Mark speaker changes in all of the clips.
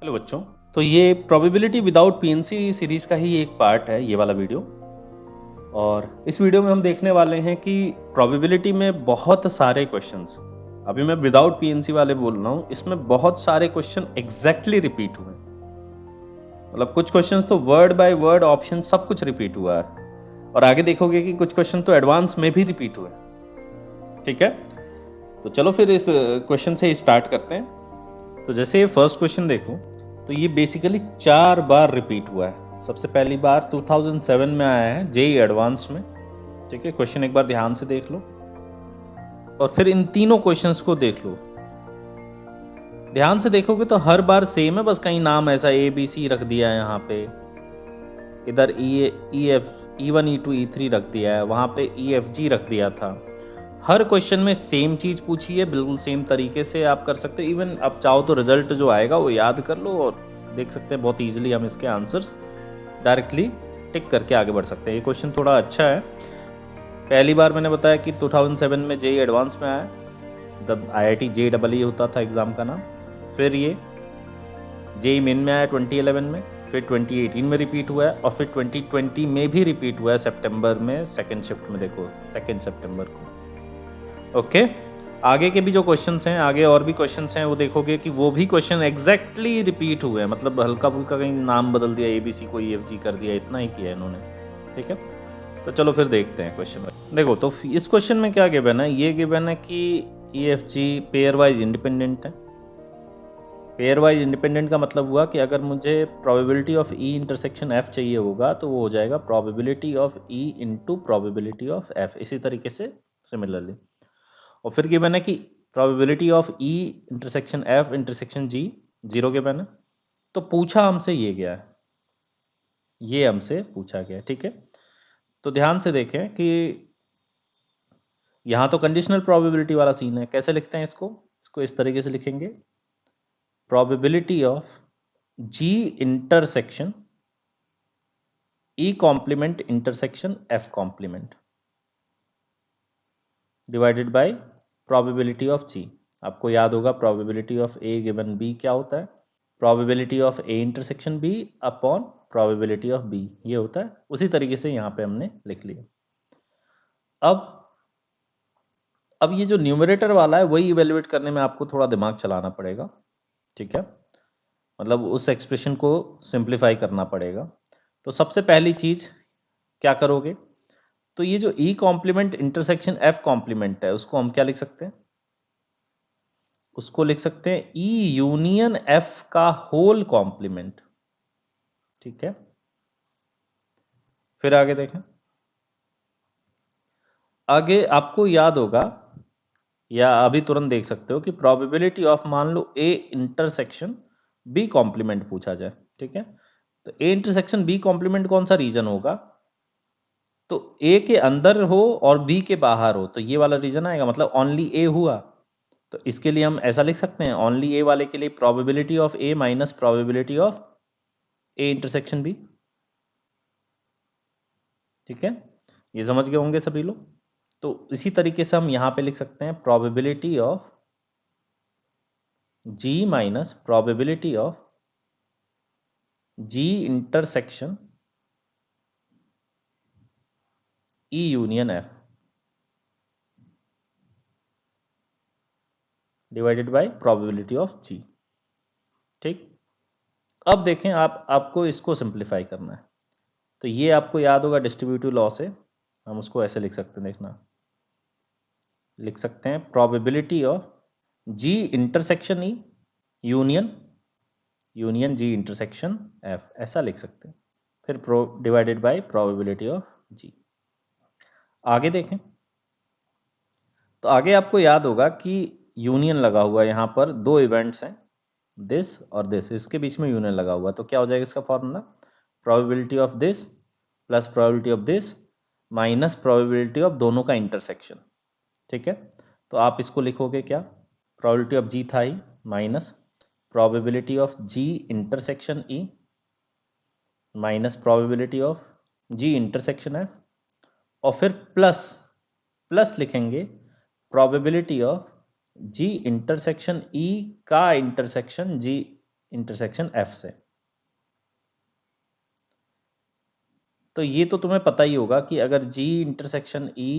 Speaker 1: Hello बच्चों। तो ये प्रोबेबिलिटी विदाउट पीएनसी सीरीज का ही एक पार्ट है ये वाला वीडियो। और इस वीडियो में हम देखने वाले हैं कि प्रोबेबिलिटी में बहुत सारे क्वेश्चंस, अभी मैं विदाउट पीएनसी वाले बोल रहा हूँ, इसमें बहुत सारे क्वेश्चन एग्जैक्टली रिपीट हुए। मतलब कुछ क्वेश्चंस तो वर्ड बाय वर्ड ऑप्शन सब कुछ रिपीट हुआ है, और आगे देखोगे कि कुछ क्वेश्चन तो एडवांस में भी रिपीट हुए। ठीक है, तो चलो फिर इस क्वेश्चन से स्टार्ट करते हैं। तो जैसे ये फर्स्ट क्वेश्चन देखो, तो ये बेसिकली 4 बार रिपीट हुआ है। सबसे पहली बार 2007 में आया है जेई एडवांस में। ठीक है, क्वेश्चन एक बार ध्यान से देख लो और फिर इन तीनों क्वेश्चंस को देख लो। ध्यान से देखोगे तो हर बार सेम है, बस कहीं नाम ऐसा ए बी सी रख दिया है, यहाँ पे इधर E F E1 E2 E3 रख दिया है, वहां पे EFG रख दिया था। हर क्वेश्चन में सेम चीज पूछी है, बिल्कुल सेम तरीके से आप कर सकते हो। इवन आप चाहो तो रिजल्ट जो आएगा वो याद कर लो और देख सकते हैं बहुत इजीली हम इसके आंसर्स डायरेक्टली टिक करके आगे बढ़ सकते हैं। ये क्वेश्चन थोड़ा अच्छा है। पहली बार मैंने बताया कि 2007 में जेई एडवांस में आया, तब IIT JEE होता था एग्जाम का नाम। फिर ये जेई मेन में आया 2011 में, फिर 2018 में रिपीट हुआ है, और फिर 2020 में भी रिपीट हुआ है सितंबर में सेकेंड शिफ्ट में। देखो 2 सितंबर को। ओके, आगे के भी जो क्वेश्चंस हैं, आगे और भी क्वेश्चंस हैं, वो देखोगे कि वो भी क्वेश्चन एग्जैक्टली रिपीट हुए हैं। मतलब हल्का फुल्का कहीं नाम बदल दिया, ABC को EFG कर दिया, इतना ही किया इन्होंने। ठीक है, तो चलो फिर देखते हैं क्वेश्चन। देखो तो इस क्वेश्चन में क्या गिवन है, ये गिवन है कि EFG पेयर वाइज इंडिपेंडेंट है। पेयर वाइज इंडिपेंडेंट का मतलब हुआ कि अगर मुझे probability of E intersection F चाहिए होगा तो वो हो जाएगा probability of E into probability of F, इसी तरीके से सिमिलरली। और फिर गिवन है कि probability of E intersection F intersection G 0 given है। तो पूछा हमसे ये गया है, ये हमसे पूछा गया है। ठीक है, तो ध्यान से देखें कि यहाँ तो कंडीशनल प्रोबेबिलिटी वाला सीन है। कैसे लिखते हैं इसको इस तरीके से लिखेंगे, probability of G intersection E complement intersection F complement divided by probability of G। आपको याद होगा probability of A given B क्या होता है, probability of A intersection B upon probability of B, ये होता है। उसी तरीके से यहाँ पे हमने लिख लिया। अब ये जो न्यूमरेटर वाला है वही इवेल्युएट करने में आपको थोड़ा दिमाग चलाना पड़ेगा। ठीक है, मतलब उस एक्सप्रेशन को सिंप्लीफाई करना पड़ेगा। तो सबसे पहली चीज क्या करोगे, तो ये जो E complement intersection F complement है, उसको हम क्या लिख सकते हैं, उसको लिख सकते हैं E यूनियन F का होल कॉम्प्लीमेंट। ठीक है, फिर आगे देखें। आगे आपको याद होगा या अभी तुरंत देख सकते हो कि प्रोबेबिलिटी ऑफ, मान लो A इंटरसेक्शन B कॉम्प्लीमेंट पूछा जाए। ठीक है, तो A इंटरसेक्शन B कॉम्प्लीमेंट कौन सा रीजन होगा, तो A के अंदर हो और B के बाहर हो, तो ये वाला रीजन आएगा, मतलब ओनली A हुआ। तो इसके लिए हम ऐसा लिख सकते हैं, ओनली A वाले के लिए probability of A minus probability of A intersection B। ठीक है, ये समझ गए होंगे सभी लोग। तो इसी तरीके से हम यहां पे लिख सकते हैं probability of G minus probability of G intersection E union F divided by probability of G। ठीक, अब देखें, आपको इसको सिंप्लीफाई करना है। तो ये आपको याद होगा डिस्ट्रीब्यूटिव लॉ से, हम उसको ऐसे लिख सकते हैं, देखना, लिख सकते हैं probability of G intersection E union G intersection F, ऐसा लिख सकते हैं। फिर divided by probability of G। आगे देखें, तो आगे आपको याद होगा कि यूनियन लगा हुआ है, यहाँ पर दो इवेंट्स हैं, दिस और दिस, इसके बीच में यूनियन लगा हुआ, तो क्या हो जाएगा इसका formula, probability of this plus probability of this minus probability of दोनों का इंटरसेक्शन। ठीक है, तो आप इसको लिखोगे क्या, प्रोबेबिलिटी ऑफ G था ही minus probability of G intersection E minus probability of G intersection F, और फिर प्लस लिखेंगे probability of G intersection E का इंटरसेक्शन G इंटरसेक्शन एफ से। तो ये तो तुम्हें पता ही होगा कि अगर G intersection E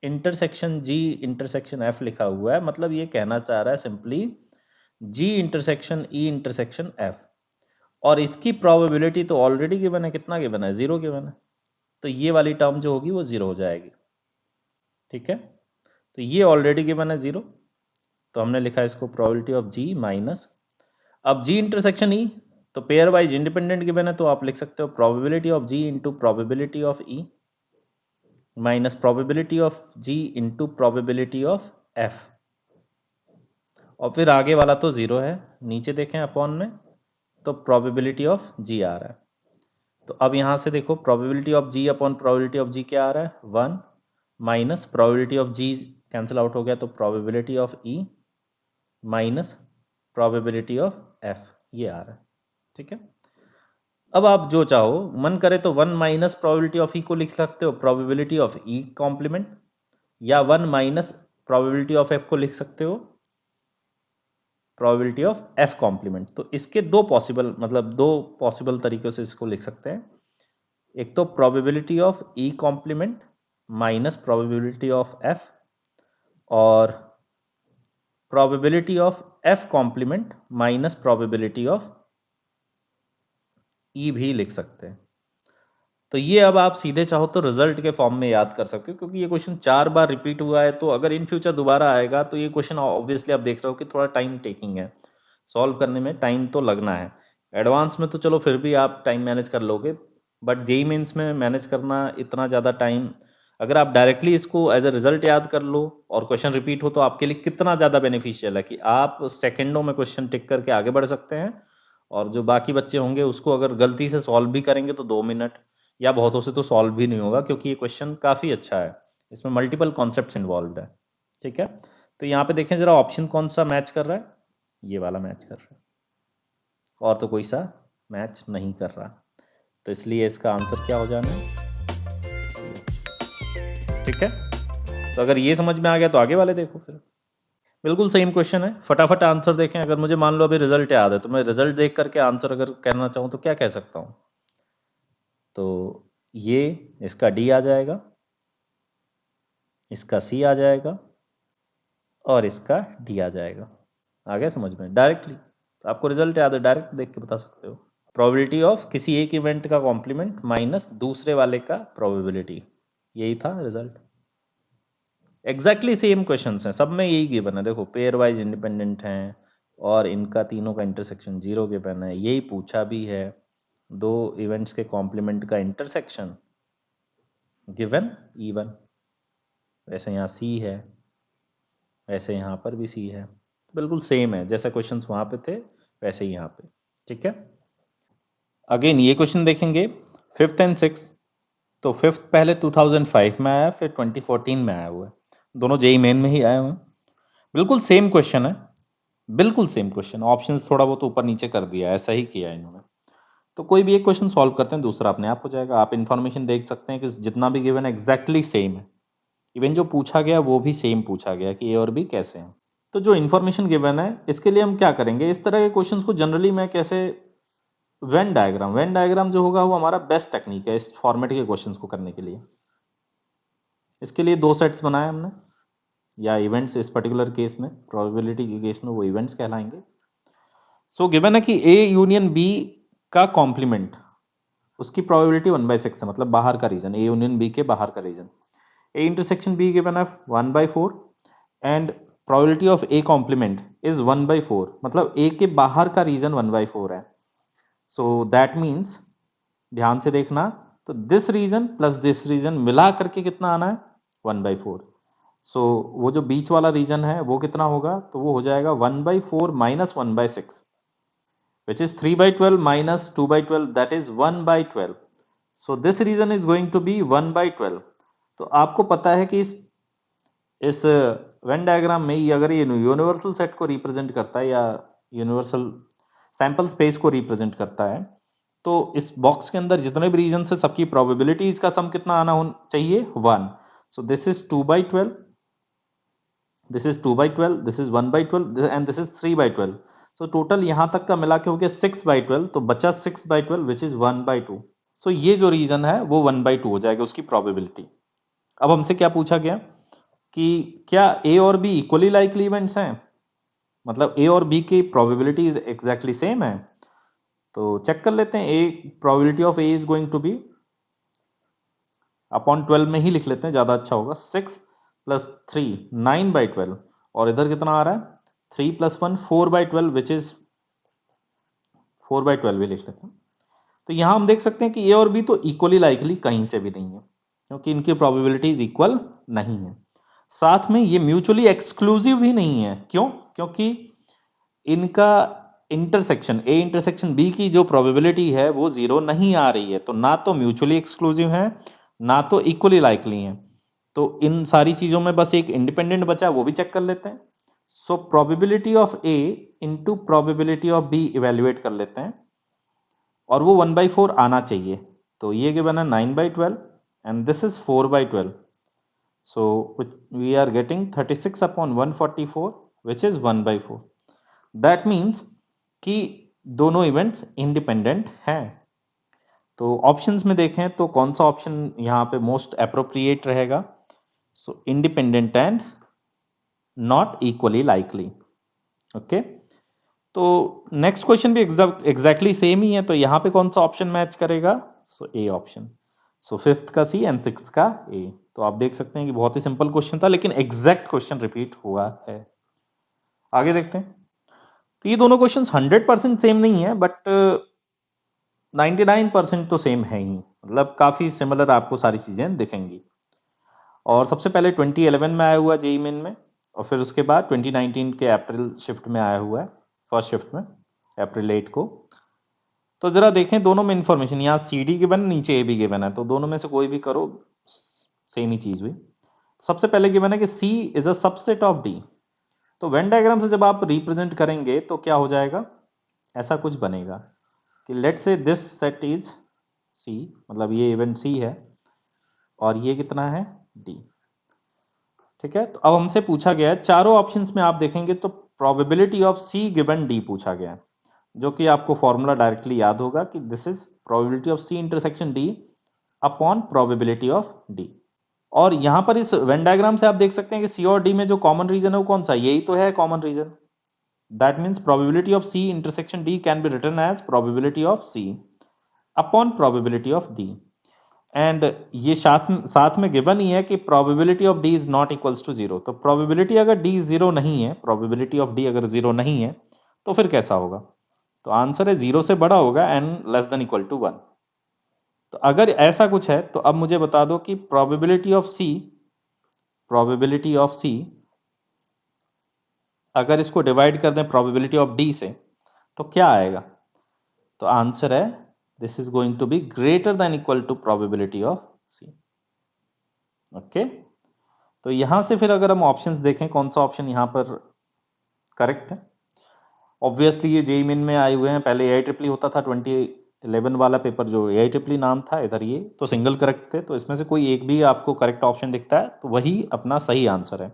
Speaker 1: intersection G intersection F लिखा हुआ है, मतलब ये कहना चाह रहा है simply G intersection E intersection F, और इसकी प्रोबेबिलिटी तो ऑलरेडी गिवन है। कितना गिवन है? 0 गिवन है। तो ये वाली टर्म जो होगी वो 0 हो जाएगी। ठीक है, तो ये ऑलरेडी गिवन है 0, तो हमने लिखा इसको प्रोबेबिलिटी ऑफ G माइनस, अब G इंटरसेक्शन E तो पेयर वाइज इंडिपेंडेंट गिवन है, तो आप लिख सकते हो probability of G into probability of E minus probability of G into probability of F, और फिर आगे वाला तो 0 है, नीचे देखें अपॉन में, तो प्रोबेबिलिटी ऑफ G आ रहा है। तो अब यहाँ से देखो probability of G upon probability of G क्या आ रहा है? 1 minus probability of G cancel out हो गया, तो probability of E minus probability of F ये आ रहा है। ठीक है, अब आप जो चाहो, मन करे तो 1 माइनस प्रोबेबिलिटी ऑफ E को लिख सकते हो प्रोबेबिलिटी ऑफ E कॉम्प्लीमेंट, या 1 माइनस प्रोबेबिलिटी ऑफ F को लिख सकते हो प्रोबेबिलिटी ऑफ F कॉम्प्लीमेंट। तो इसके दो पॉसिबल, मतलब दो पॉसिबल तरीकों से इसको लिख सकते हैं। एक तो probability of E complement minus probability of F, और probability of F complement minus probability of E भी लिख सकते हैं। तो ये अब आप सीधे चाहो तो रिजल्ट के फॉर्म में याद कर सकते हो, क्योंकि ये क्वेश्चन 4 बार रिपीट हुआ है, तो अगर इन फ्यूचर दोबारा आएगा तो ये क्वेश्चन ऑब्वियसली आप देख रहे हो कि थोड़ा टाइम टेकिंग है, सॉल्व करने में टाइम तो लगना है। एडवांस में तो चलो फिर भी आप टाइम मैनेज कर लोगे, बट जेई मेंस में मैनेज करना इतना ज़्यादा टाइम, अगर आप डायरेक्टली इसको एज ए रिजल्ट याद कर लो और क्वेश्चन रिपीट हो, तो आपके लिए कितना ज़्यादा बेनिफिशियल है कि आप सेकेंडों में क्वेश्चन टिक करके आगे बढ़ सकते हैं, और जो बाकी बच्चे होंगे उसको अगर गलती से सॉल्व भी करेंगे तो 2 मिनट या बहुतों से तो सॉल्व भी नहीं होगा, क्योंकि ये क्वेश्चन काफ़ी अच्छा है, इसमें मल्टीपल कॉन्सेप्ट्स इन्वॉल्व है। ठीक है, तो यहाँ पे देखें जरा ऑप्शन कौन सा मैच कर रहा है, ये वाला मैच कर रहा है, और तो कोई सा मैच नहीं कर रहा, तो इसलिए इसका आंसर क्या हो जाना है? ठीक है, तो अगर ये समझ में आ गया तो आगे वाले देखो फिर। बिल्कुल सेम क्वेश्चन है, फटाफट आंसर देखें। अगर मुझे मान लो अभी रिजल्ट याद है, तो मैं रिजल्ट देख करके आंसर अगर कहना चाहूँ तो क्या कह सकता हूँ? तो ये इसका डी आ जाएगा, इसका सी आ जाएगा, और इसका डी आ जाएगा। आ गया समझ में? डायरेक्टली तो आपको रिजल्ट याद है, डायरेक्ट देख के बता सकते हो। प्रोबेबिलिटी ऑफ किसी एक इवेंट का कॉम्प्लीमेंट माइनस दूसरे वाले का प्रोबेबिलिटी, यही था रिजल्ट। एग्जैक्टली सेम क्वेश्चंस हैं, सब में यही गिवन है। देखो पेयर वाइज इंडिपेंडेंट हैं, और इनका तीनों का इंटरसेक्शन 0 गिवन है, यही पूछा भी है। दो इवेंट्स के कॉम्प्लीमेंट का इंटरसेक्शन गिवन E1, वैसे यहाँ C है, वैसे यहाँ पर भी C है, बिल्कुल सेम है, जैसा क्वेश्चंस वहाँ पे थे वैसे ही यहाँ पे। ठीक है, अगेन ये क्वेश्चन देखेंगे 5th एंड 6th। तो 5th पहले 2005 में आया, फिर 2014 में आया हुआ है, दोनों जेई मेन में ही आए हुए हैं। बिल्कुल सेम क्वेश्चन है, बिल्कुल सेम क्वेश्चन, ऑप्शंस थोड़ा बहुत ऊपर नीचे कर दिया, ऐसा ही किया इन्होंने। तो कोई भी एक क्वेश्चन सॉल्व करते हैं, दूसरा अपने आप हो जाएगा। आप इन्फॉर्मेशन देख सकते हैं कि जितना भी गिवन है एग्जैक्टली सेम है, इवन जो पूछा गया वो भी सेम पूछा गया कि ए और बी कैसे हैं। तो जो इन्फॉर्मेशन गिवन है इसके लिए हम क्या करेंगे, इस तरह के क्वेश्चंस को जनरली मैं कैसे, वेन डायग्राम जो होगा वो हमारा बेस्ट टेक्निक है इस फॉर्मेट के क्वेश्चंस को करने के लिए। इसके लिए 2 सेट्स बनाए हमने, या इवेंट्स, इस पर्टिकुलर केस में प्रोबेबिलिटी के केस में वो इवेंट्स कहलाएंगे। सो गिवन है कि ए यूनियन बी का कॉम्प्लीमेंट, उसकी प्रोबेबिलिटी 1/6 है, मतलब बाहर का रीजन, ए यूनियन बी के बाहर का region. A intersection B given है 1/4, and probability of A complement is 1/4, मतलब ए के बाहर का रीजन 1/4 है। सो दैट मीन्स, ध्यान से देखना, तो this region plus this region मिला करके कितना आना है? 1/4। सो वो जो बीच वाला रीजन है वो कितना होगा? तो वो हो जाएगा 1/4 minus 1/6, which is 3/12 minus 2/12, that is 1/12. So this region is going to be 1/12. तो आपको पता है कि इस वेन डायग्राम में ये अगर ये यूनिवर्सल सेट को रिप्रेजेंट करता है या यूनिवर्सल सैंपल स्पेस को रिप्रेजेंट करता है, तो इस बॉक्स के अंदर जितने भी रीजन है सबकी प्रोबेबिलिटीज का सम कितना आना चाहिए? 1. सो this is 2/12, this is 2/12, this is 1/12, and this is 3/12. तो टोटल यहां तक का मिला के हो गया 6/12, तो बचा 6/12 विच इज 1/2। सो ये जो रीजन है वो 1/2 हो जाएगा उसकी प्रोबेबिलिटी। अब हमसे क्या पूछा गया कि क्या ए और बी इक्वली लाइकली इवेंट्स हैं, मतलब ए और बी की प्रोबेबिलिटी एग्जैक्टली सेम है। तो चेक कर लेते हैं, A probability of A is going to be upon 12 में ही लिख लेते हैं, ज्यादा अच्छा होगा। 6 + 3 9/12, और इधर कितना आ रहा है 3 + 1 4/12 विच इज 4/12 भी लिख लेते हैं। तो यहां हम देख सकते हैं कि ए और बी तो इक्वली लाइकली कहीं से भी नहीं है, क्योंकि इनकी प्रोबेबिलिटीज इक्वल नहीं है। साथ में ये म्यूचुअली एक्सक्लूसिव भी नहीं है। क्यों? क्योंकि इनका इंटरसेक्शन ए इंटरसेक्शन बी की जो प्रोबेबिलिटी है वो 0 नहीं आ रही है, तो ना तो म्यूचुअली एक्सक्लूसिव है ना तो इक्वली लाइकली है। तो इन सारी चीजों में बस एक इंडिपेंडेंट बचा, वो भी चेक कर लेते हैं। So probability of A into probability of B evaluate कर लेते हैं, और वो 1/4 आना चाहिए। तो ये गिवन है 9/12 and this is 4/12, so we are getting 36/144 which is 1/4। that means कि दोनों इवेंट्स इंडिपेंडेंट हैं। तो ऑप्शंस में देखें तो कौन सा ऑप्शन यहां पे मोस्ट अप्रोप्रिएट रहेगा? सो independent and not equally likely. Okay, तो नेक्स्ट क्वेश्चन भी एग्जैक्टली सेम ही है, तो यहां पे कौन सा ऑप्शन मैच करेगा? सो ए ऑप्शन। सो 5th का सी एंड 6th का ए। तो आप देख सकते हैं कि बहुत ही सिंपल क्वेश्चन था, लेकिन एग्जैक्ट क्वेश्चन रिपीट हुआ है। आगे देखते हैं। तो ये दोनों क्वेश्चन 100% सेम नहीं है, बट 99% तो सेम है ही, मतलब काफी सिमिलर आपको सारी चीजें दिखेंगी। और सबसे पहले 2011 में आया हुआ जेई मेन में, और फिर उसके बाद 2019 के अप्रैल शिफ्ट में आया हुआ है, फर्स्ट शिफ्ट में अप्रैल 8 को। तो जरा देखें दोनों में इंफॉर्मेशन, यहाँ सी डी गिवन, नीचे ए बी गिवन है, तो दोनों में से कोई भी करो सेम ही चीज हुई। सबसे पहले गिवन है कि C is a subset of D. तो वेन डायग्राम से जब आप रिप्रेजेंट करेंगे तो क्या हो जाएगा, ऐसा कुछ बनेगा कि लेट से दिस सेट इज सी, मतलब ये इवेंट सी है और ये कितना है डी। ठीक है, तो अब हमसे पूछा गया है, चारों ऑप्शंस में आप देखेंगे तो probability of C given D पूछा गया है, जो कि आपको फॉर्मूला डायरेक्टली याद होगा कि this is probability of C intersection D upon probability of D. और यहां पर इस वेन डायग्राम से आप देख सकते हैं कि सी और डी में जो कॉमन रीजन है वो कौन सा, यही तो है common region. That means probability of C intersection D can be written as probability of C upon probability of D. And ये साथ में गिवन ही है कि probability of D is not equals to 0। तो प्रोबेबिलिटी अगर डी 0 नहीं है, प्रोबेबिलिटी ऑफ डी अगर 0 नहीं है तो फिर कैसा होगा? तो आंसर है 0 से बड़ा होगा and less than equal to 1। तो अगर ऐसा कुछ है तो अब मुझे बता दो कि प्रोबेबिलिटी ऑफ सी अगर इसको डिवाइड कर दें प्रोबेबिलिटी ऑफ डी से तो क्या आएगा? तो आंसर है this is going to be greater than equal to probability of C. Okay, तो यहां से फिर अगर हम ऑप्शंस देखें कौन सा ऑप्शन यहां पर करेक्ट है। ऑब्वियसली ये जेई मेन में आए हुए हैं, पहले AIEEE होता था 2011 वाला पेपर जो AIEEE नाम था, इधर ये तो सिंगल करेक्ट थे। तो इसमें से कोई एक भी आपको करेक्ट ऑप्शन दिखता है तो वही अपना सही आंसर है।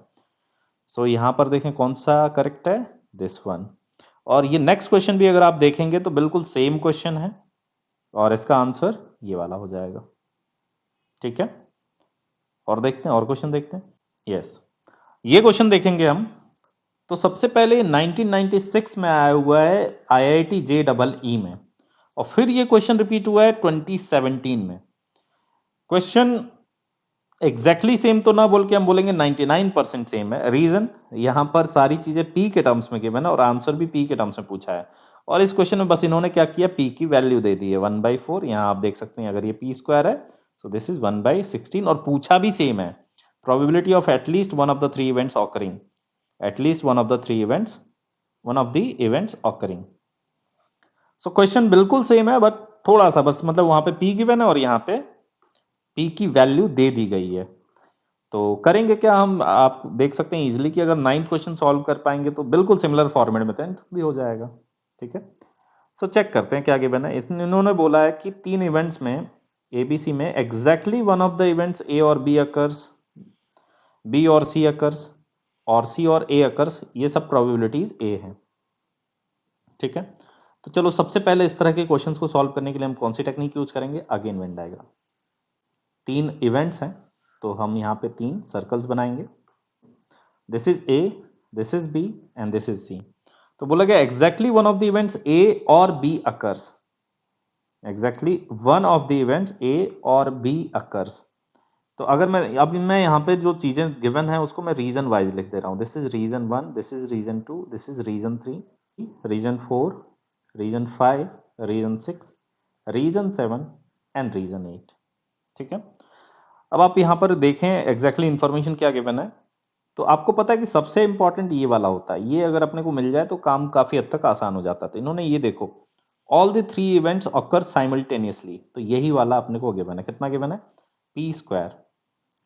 Speaker 1: सो यहां पर देखें कौन सा करेक्ट है, दिस वन। और ये नेक्स्ट क्वेश्चन भी अगर आप देखेंगे तो बिल्कुल सेम क्वेश्चन है और इसका आंसर ये वाला हो जाएगा। ठीक है, और देखते हैं, और क्वेश्चन देखते हैं। यस, ये क्वेश्चन देखेंगे हम। तो सबसे पहले 1996 में आया हुआ है IIT JEE में, और फिर ये क्वेश्चन रिपीट हुआ है 2017 में। क्वेश्चन एग्जैक्टली सेम तो ना बोल के हम बोलेंगे 99% सेम है। रीजन, यहां पर सारी चीजें पी के टर्म्स में गिवन है और आंसर भी पी के टर्म्स में पूछा है। और इस क्वेश्चन में बस इन्होंने क्या किया, पी की वैल्यू दे दी है 1/4। यहां आप देख सकते हैं अगर ये पी स्क्वायर है सो दिस इज 1/16, और पूछा भी सेम है, probability of at least one of the three events occurring, at least one of the events occurring. So question बिल्कुल सेम है, बट थोड़ा सा बस मतलब वहां पे पी गिवन है और यहाँ पे पी की वैल्यू दे दी गई है। तो करेंगे क्या हम, आप देख सकते हैं इजीली कि अगर 9th क्वेश्चन सॉल्व कर पाएंगे तो बिल्कुल सिमिलर फॉर्मेट में 10th भी हो जाएगा। ठीक है, सो चेक करते हैं क्या गिवन है। इन्होंने बोला है कि 3 इवेंट्स में ABC में exactly one of the events A और B अकर्स, B और C अकर्स, और C और A अकर्स, ये सब प्रोबेबिलिटीज A है। ठीक है, तो चलो सबसे पहले इस तरह के क्वेश्चंस को सॉल्व करने के लिए हम कौन सी टेक्निक यूज करेंगे? Again Venn diagram. 3 इवेंट्स हैं तो हम यहाँ पे 3 सर्कल्स बनाएंगे। This is A, this is B and this is C. तो बोला गया exactly one of the events A और B occurs. Exactly one of the events A और बी अकर्स। तो अगर मैं यहाँ पे जो चीजें गिवन है उसको मैं रीजन वाइज लिख दे रहा हूँ। This is region 1, this is region 2, this is region 3, region 4, region 5, region 6, region 7 and region 8। ठीक है, अब आप यहाँ पर देखें एग्जैक्टली इंफॉर्मेशन क्या गिवन है। तो आपको पता है कि सबसे इंपॉर्टेंट ये वाला होता है, ये अगर अपने को मिल जाए तो काम काफी हद तक आसान हो जाता है। तो इन्होंने ये देखो, all the 3 events occur simultaneously, तो यही वाला अपने को गिवन है। कितना गिवन है? P square.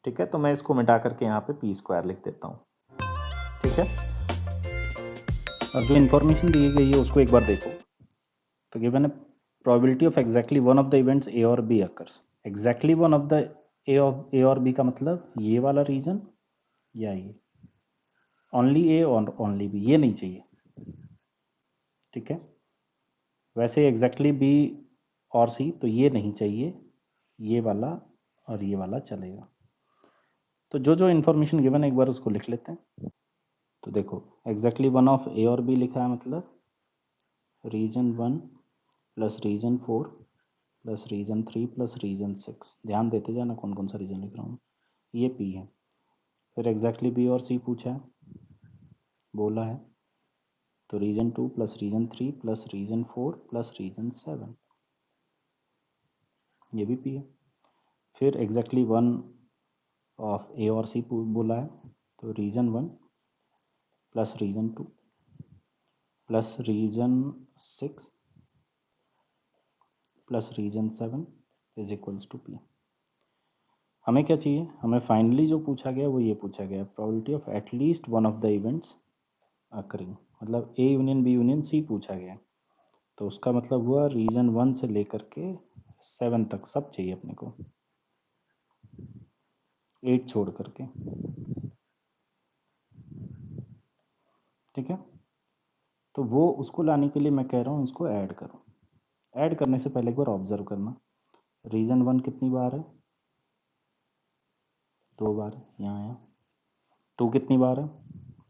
Speaker 1: ठीक है, तो मैं इसको मिटा करके यहाँ पे पी स्क्वायर लिख देता हूँ। ठीक है, और जो इंफॉर्मेशन दी गई है उसको एक बार देखो। तो गिवन है probability of exactly one of the events A और B occurs. Exactly one of the A और बी का मतलब ये वाला रीजन या ये, ओनली ए और ओनली बी, ये नहीं चाहिए। ठीक है, वैसे एग्जैक्टली बी और सी तो ये नहीं चाहिए, ये वाला और ये वाला चलेगा। तो जो जो इन्फॉर्मेशन गिवन है एक बार उसको लिख लेते हैं। तो देखो एग्जैक्टली वन ऑफ ए और बी लिखा है, मतलब region 1 plus region 4 plus region 3 plus region 6। ध्यान देते जाना कौन कौन सा रीजन लिख रहा हूँ। ये पी है। फिर एग्जैक्टली बी और सी पूछा है, बोला है, तो region 2 plus region 3 plus region 4 plus region 7, ये भी पी है। फिर एग्जैक्टली वन ऑफ ए और सी बोला है, तो region 1 plus region 2 plus region 6 plus region 7 is equals to P. हमें क्या चाहिए? हमें फाइनली जो पूछा गया वो ये पूछा गया, probability of at least one of the events occurring, मतलब A union B union C पूछा गया। तो उसका मतलब हुआ रीजन 1 से लेकर के 7 तक सब चाहिए अपने को, 8 छोड़ करके। ठीक है, तो वो उसको लाने के लिए मैं कह रहा हूँ इसको ऐड करो। ऐड करने से पहले एक बार ऑब्जर्व करना, रीजन 1 कितनी बार है? 2 बार है, यहाँ आया। 2 कितनी बार है?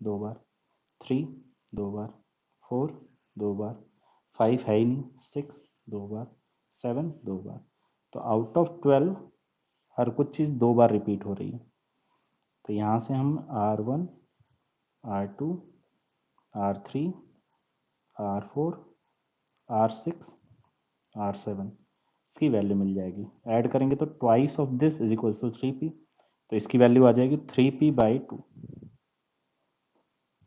Speaker 1: 2 बार। 3 2 बार, 4 2 बार, 5 है ही नहीं, 6 2 बार, 7 2 बार। तो आउट ऑफ 12 हर कुछ चीज़ 2 बार रिपीट हो रही है। तो यहाँ से हम R1 R2 R3 R4 R6 R7 इसकी वैल्यू मिल जाएगी। ऐड करेंगे तो twice of this is equals to 3p, तो इसकी वैल्यू आ जाएगी 3p/2।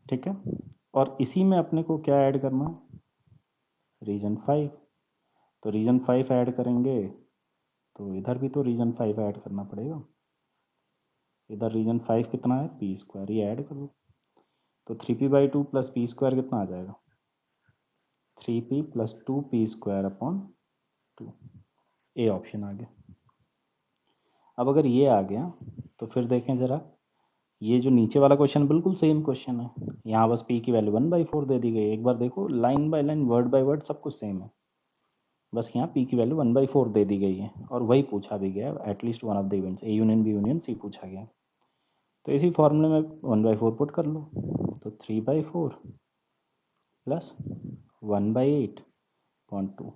Speaker 1: ठीक है, और इसी में अपने को क्या ऐड करना है? रीजन 5। तो रीजन 5 ऐड करेंगे तो इधर भी तो रीजन 5 ऐड करना पड़ेगा। इधर रीजन 5 कितना है? पी स्क्वायर, ये ऐड कर लो। तो 3p/2 प्लस पी स्क्वायर कितना आ जाएगा? 3p plus 2p square upon 2। A option आ गया। अब अगर ये आ गया तो फिर देखें ज़रा, ये जो नीचे वाला क्वेश्चन बिल्कुल सेम क्वेश्चन है। यहाँ बस p की वैल्यू 1/4 दे दी गई। एक बार देखो line by line word by word सब कुछ सेम है, बस यहाँ p की वैल्यू 1/4 दे दी गई है और वही पूछा भी गया, at least one of the events A union B union C पूछा गया। तो इसी फॉर्मूले में 1/4 पुट कर लो, तो 3/4 प्लस 1/8/2,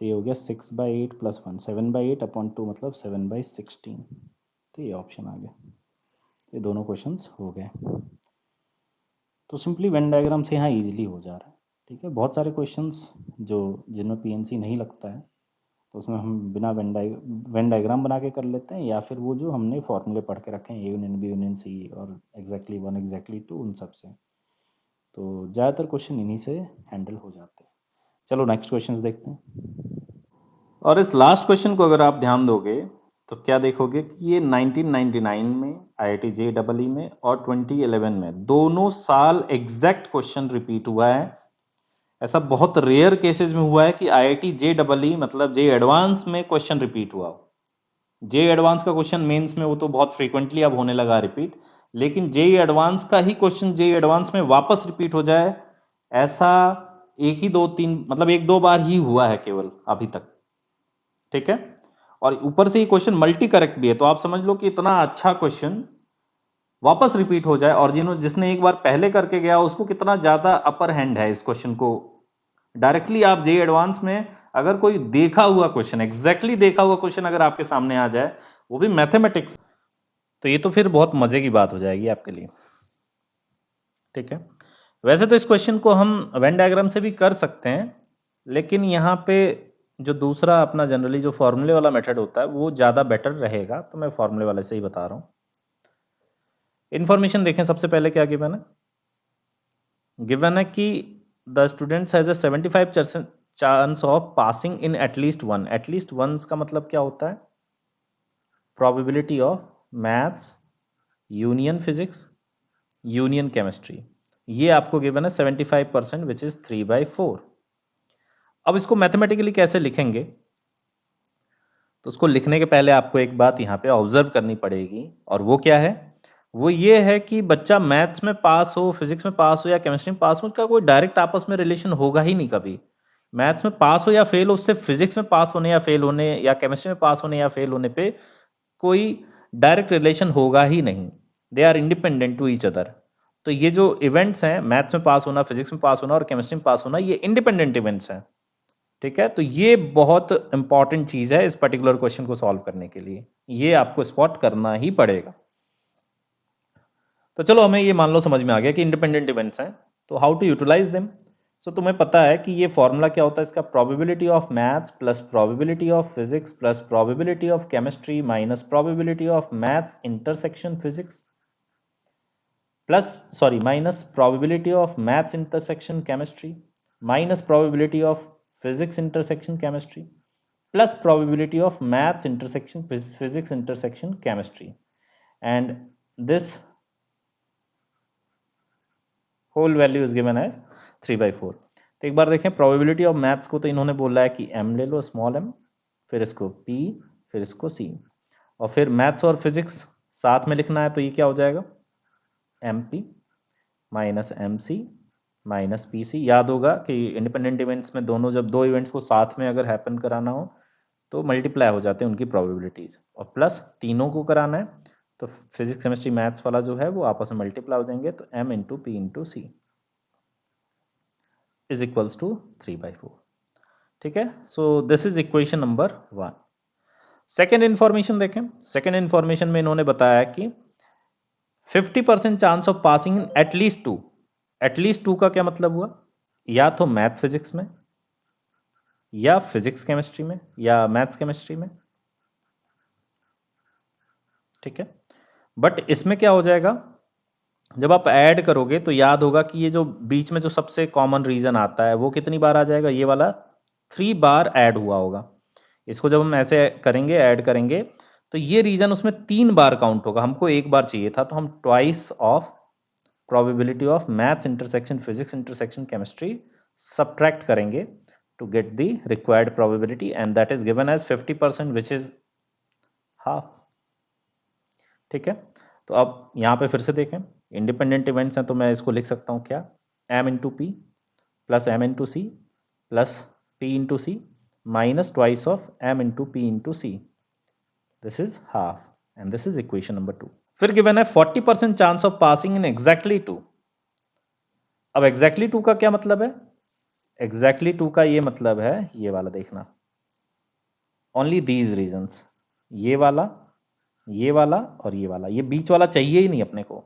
Speaker 1: तो ये हो गया 6/8 प्लस 1, 7/8/2 मतलब 7/16। तो ये ऑप्शन आ गया। ये दोनों क्वेश्चंस हो गए। तो सिंपली वेन डायग्राम से यहाँ इजीली हो जा रहा है। ठीक है, बहुत सारे क्वेश्चंस जो जिनमें पीएनसी नहीं लगता है तो उसमें हम बिना वेन डायग्राम बना के कर लेते हैं, या फिर वो जो हमने फॉर्मूले पढ़ के रखे हैं A union B union C और एग्जैक्टली 1 एग्जैक्टली 2, उन सब से। तो ज़्यादातर क्वेश्चन इन्हीं से हैंडल हो जाते हैं। चलो नेक्स्ट क्वेश्चन देखते हैं। और इस लास्ट क्वेश्चन को अगर आप ध्यान दोगे तो क्या देखोगे कि ये 1999 में IIT JEE में और 2011 में दोनों साल एग्जैक्ट क्वेश्चन रिपीट हुआ है। ऐसा बहुत रेयर केसेस में हुआ है कि IIT JEE मतलब जे एडवांस में क्वेश्चन रिपीट हुआ हो। जे एडवांस का क्वेश्चन मेंस में वो तो बहुत फ्रीक्वेंटली अब होने लगा रिपीट, लेकिन जे एडवांस का ही क्वेश्चन जे एडवांस में वापस रिपीट हो जाए, ऐसा एक ही दो तीन मतलब एक दो बार ही हुआ है केवल अभी तक, ठीक है। और ऊपर से ये क्वेश्चन मल्टी करेक्ट भी है, तो आप समझ लो कि इतना अच्छा क्वेश्चन वापस रिपीट हो जाए, और जिसने एक बार पहले करके गया उसको कितना ज्यादा अपर हैंड है इस क्वेश्चन को डायरेक्टली आप जे एडवांस में अगर कोई देखा हुआ क्वेश्चन, एग्जैक्टली देखा हुआ क्वेश्चन अगर आपके सामने आ जाए, वो भी मैथमेटिक्स, तो ये तो फिर बहुत मजे की बात हो जाएगी आपके लिए, ठीक है। वैसे तो इस क्वेश्चन को हम वेन डायग्राम से भी कर सकते हैं, लेकिन यहाँ पे जो दूसरा अपना जनरली जो फॉर्मूले वाला मेथड होता है वो ज़्यादा बेटर रहेगा, तो मैं फॉर्मूले वाले से ही बता रहा हूँ। इन्फॉर्मेशन देखें, सबसे पहले क्या गिवन है, गिवन है कि the students has a 75% chance of passing in at least one. At least once का मतलब क्या होता है, probability of maths, union physics, union chemistry. ये आपको गिवन है 75%, विच इज 3/4। अब इसको मैथमेटिकली कैसे लिखेंगे, तो उसको लिखने के पहले आपको एक बात यहाँ पे ऑब्जर्व करनी पड़ेगी, और वो क्या है, वो ये है कि बच्चा मैथ्स में पास हो, फिजिक्स में पास हो या केमिस्ट्री में पास हो, उसका कोई डायरेक्ट आपस में रिलेशन होगा ही नहीं कभी। मैथ्स में पास हो या फेल हो, उससे फिजिक्स में पास होने या फेल होने या केमिस्ट्री में पास होने या फेल होने पे कोई डायरेक्ट रिलेशन होगा ही नहीं। They are independent to each other. तो ये जो इवेंट्स हैं, मैथ्स में पास होना, फिजिक्स में पास होना और केमिस्ट्री में पास होना, ये इंडिपेंडेंट इवेंट्स हैं, ठीक है। तो ये बहुत इंपॉर्टेंट चीज है इस पर्टिकुलर क्वेश्चन को सॉल्व करने के लिए, ये आपको स्पॉट करना ही पड़ेगा। तो चलो हमें ये मान लो समझ में आ गया कि इंडिपेंडेंट इवेंट्स हैं, तो हाउ टू यूटिलाइज देम। सो तुम्हें पता है कि ये फॉर्मूला क्या होता है इसका, probability of maths plus probability of physics plus probability of chemistry minus probability of maths intersection physics plus sorry minus probability of maths intersection chemistry minus probability of physics intersection chemistry plus probability of maths intersection physics intersection chemistry, and this whole value is given as 3/4। तो एक बार देखें, probability of maths को तो इन्होंने बोला है कि m ले लो, स्मॉल m, फिर इसको p, फिर इसको c, और फिर मैथ्स और फिजिक्स साथ में लिखना है, तो ये क्या हो जाएगा, mp minus mc minus pc। याद होगा कि इंडिपेंडेंट इवेंट्स में दोनों, जब दो इवेंट्स को साथ में अगर हैपन कराना हो तो मल्टीप्लाई हो जाते हैं उनकी प्रोबेबिलिटीज, और प्लस तीनों को कराना है तो फिजिक्स केमिस्ट्री मैथ्स वाला जो है वो आपस में मल्टीप्लाई हो जाएंगे, तो m into P into C is equals to 3/4, ठीक है। So this is equation number 1। Second information देखें, सेकेंड इंफॉर्मेशन में इन्होंने बताया कि 50% chance of passing in at least two. At least two का क्या मतलब हुआ, या तो मैथ फिजिक्स में या फिजिक्स केमिस्ट्री में या मैथ्स केमिस्ट्री में, ठीक है। बट इसमें क्या हो जाएगा, जब आप ऐड करोगे तो याद होगा कि ये जो बीच में जो सबसे कॉमन रीजन आता है वो कितनी बार आ जाएगा, ये वाला 3 बार ऐड हुआ होगा। इसको जब हम ऐसे करेंगे, ऐड करेंगे, तो ये रीजन उसमें 3 बार काउंट होगा, हमको एक बार चाहिए था, तो हम twice of probability of maths intersection physics intersection chemistry subtract करेंगे to get the required probability, and that is given as 50%, which is half, ठीक है। तो अब यहाँ पे फिर से देखें, इंडिपेंडेंट इवेंट्स हैं तो मैं इसको लिख सकता हूँ क्या, m into P plus m into C plus p into C minus twice of m into P into C, this is half, and this is equation number 2। फिर गिवन है 40% chance of passing in exactly 2। अब exactly 2 का क्या मतलब है, exactly 2 का ये मतलब है, ये वाला देखना, ओनली दीज रीजंस, ये वाला, ये वाला और ये वाला, ये बीच वाला चाहिए ही नहीं अपने को,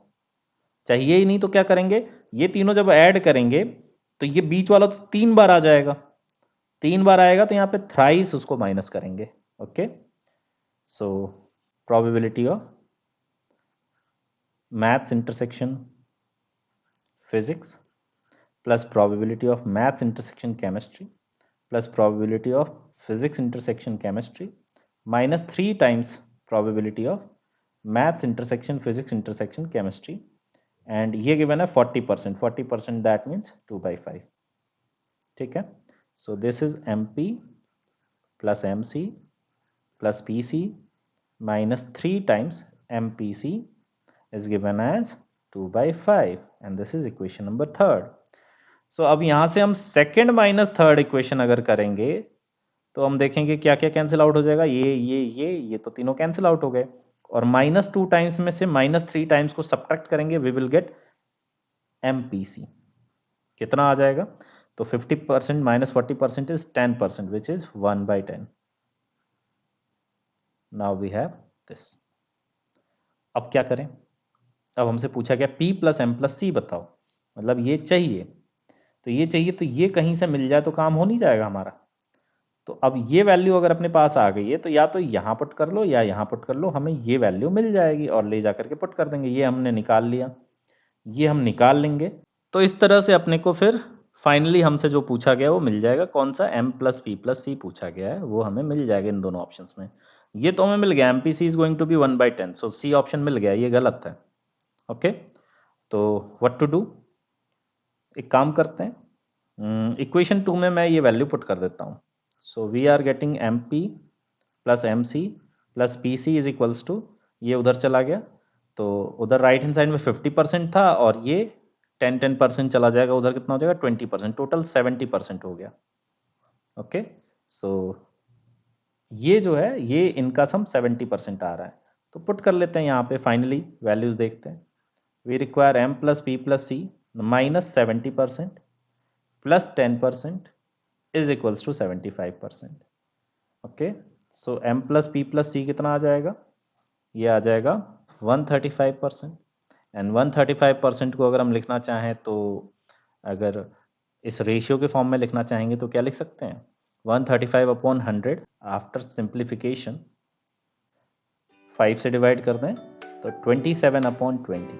Speaker 1: चाहिए ही नहीं, तो क्या करेंगे, ये तीनों जब ऐड करेंगे तो ये बीच वाला तो 3 बार आ जाएगा, 3 बार आएगा तो यहाँ पे थ्राइस उसको माइनस करेंगे, okay. So probability of maths intersection physics plus probability of maths intersection chemistry plus probability of physics intersection chemistry minus 3 times probability of maths intersection physics intersection chemistry, and ये given है 40%, 40% that means 2/5, ठीक है। So this is mp plus mc plus pc minus 3 times mpc is given as 2/5, and this is equation number 3rd. सो अब यहाँ से हम second minus third equation अगर करेंगे तो हम देखेंगे क्या क्या कैंसिल आउट हो जाएगा, ये तो तीनों कैंसिल आउट हो गए, और -2 टाइम्स में से -3 टाइम्स को सब्ट्रैक्ट करेंगे, वी विल गेट MPC। कितना आ जाएगा? तो 50% - 40% is 10%, which is 1/10। Now we have this. अब क्या करें? अब हमसे पूछा गया P + M + C बताओ, मतलब ये चाहिए, तो ये चाहिए, तो ये कहीं से मिल जाए तो काम हो नहीं जाएगा हमारा। तो अब ये वैल्यू अगर अपने पास आ गई है तो या तो यहाँ पुट कर लो या यहाँ पुट कर लो, हमें ये वैल्यू मिल जाएगी और ले जा करके पुट कर देंगे। ये हमने निकाल लिया, ये हम निकाल लेंगे। तो इस तरह से अपने को फिर फाइनली हमसे जो पूछा गया वो मिल जाएगा। कौन सा? M + P + C पूछा गया है, वो हमें मिल जाएगा इन दोनों ऑप्शंस में। ये तो हमें मिल गया, MPC is going to be 1/10, so C option मिल गया, ये गलत है। ओके, तो व्हाट टू डू? एक काम करते हैं, इक्वेशन 2 में मैं ये वैल्यू पुट कर देता हूँ। So we are getting MP + MC + PC is equals to, ये उधर चला गया तो उधर राइट हैंड साइड में 50% था और ये 10% चला जाएगा, उधर कितना हो जाएगा? 20%, टोटल 70% हो गया। ओके, सो ये जो है ये इनका सम 70% आ रहा है, तो पुट कर लेते हैं यहाँ पे। फाइनली वैल्यूज देखते हैं। We require M + P + C -70% + 10% is equals to 75%। Okay, so M + P + C कितना आ जाएगा? ये आ जाएगा 135%। एंड 135% को अगर हम लिखना चाहें तो अगर इस रेशियो के फॉर्म में लिखना चाहेंगे तो क्या लिख सकते हैं? 135/100 आफ्टर सिंप्लीफिकेशन 5 से डिवाइड कर दें तो 27/20।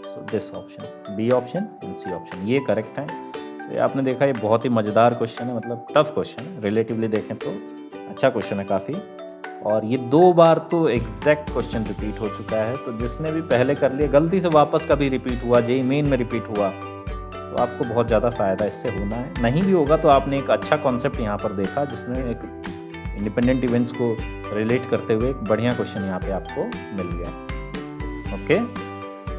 Speaker 1: So this option, B option and C option, ये करेक्ट है। तो ये आपने देखा, ये बहुत ही मज़ेदार क्वेश्चन है, मतलब टफ क्वेश्चन है, रिलेटिवली देखें तो अच्छा क्वेश्चन है काफ़ी। और ये 2 बार तो एग्जैक्ट क्वेश्चन रिपीट हो चुका है, तो जिसने भी पहले कर लिया गलती से वापस कभी रिपीट हुआ, जेईई मेन में रिपीट हुआ, तो आपको बहुत ज़्यादा फ़ायदा इससे होना है। नहीं भी होगा तो आपने एक अच्छा कॉन्सेप्ट यहाँ पर देखा, जिसमें एक इंडिपेंडेंट इवेंट्स को रिलेट करते हुए एक बढ़िया क्वेश्चन यहाँ पे आपको मिल गया। ओके,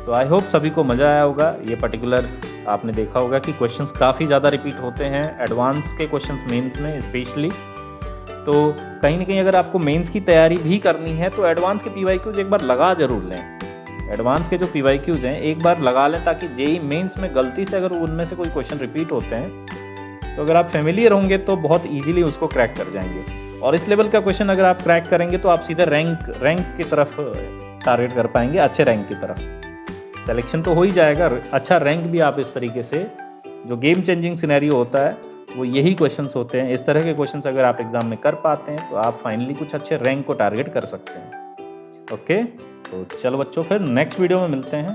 Speaker 1: सो आई होप सभी को मज़ा आया होगा। ये पर्टिकुलर आपने देखा होगा कि क्वेश्चंस काफ़ी ज़्यादा रिपीट होते हैं एडवांस के क्वेश्चंस, मेंस में स्पेशली। तो कहीं ना कहीं अगर आपको मेंस की तैयारी भी करनी है तो एडवांस के PYQs एक बार लगा जरूर लें। एडवांस के जो PYQs हैं एक बार लगा लें, ताकि जेईई मेंस में गलती से अगर उनमें से कोई क्वेश्चन रिपीट होते हैं तो अगर आप फेमिलियर होंगे तो बहुत ईजिली उसको क्रैक कर जाएंगे। और इस लेवल का क्वेश्चन अगर आप क्रैक करेंगे तो आप सीधे रैंक की तरफ टारगेट कर पाएंगे, अच्छे रैंक की तरफ। सिलेक्शन तो हो ही जाएगा, अच्छा रैंक भी आप इस तरीके से, जो गेम चेंजिंग सिनेरियो होता है वो यही क्वेश्चंस होते हैं। इस तरह के क्वेश्चंस अगर आप एग्जाम में कर पाते हैं तो आप फाइनली कुछ अच्छे रैंक को टारगेट कर सकते हैं। ओके, तो चलो बच्चों, फिर नेक्स्ट वीडियो में मिलते हैं।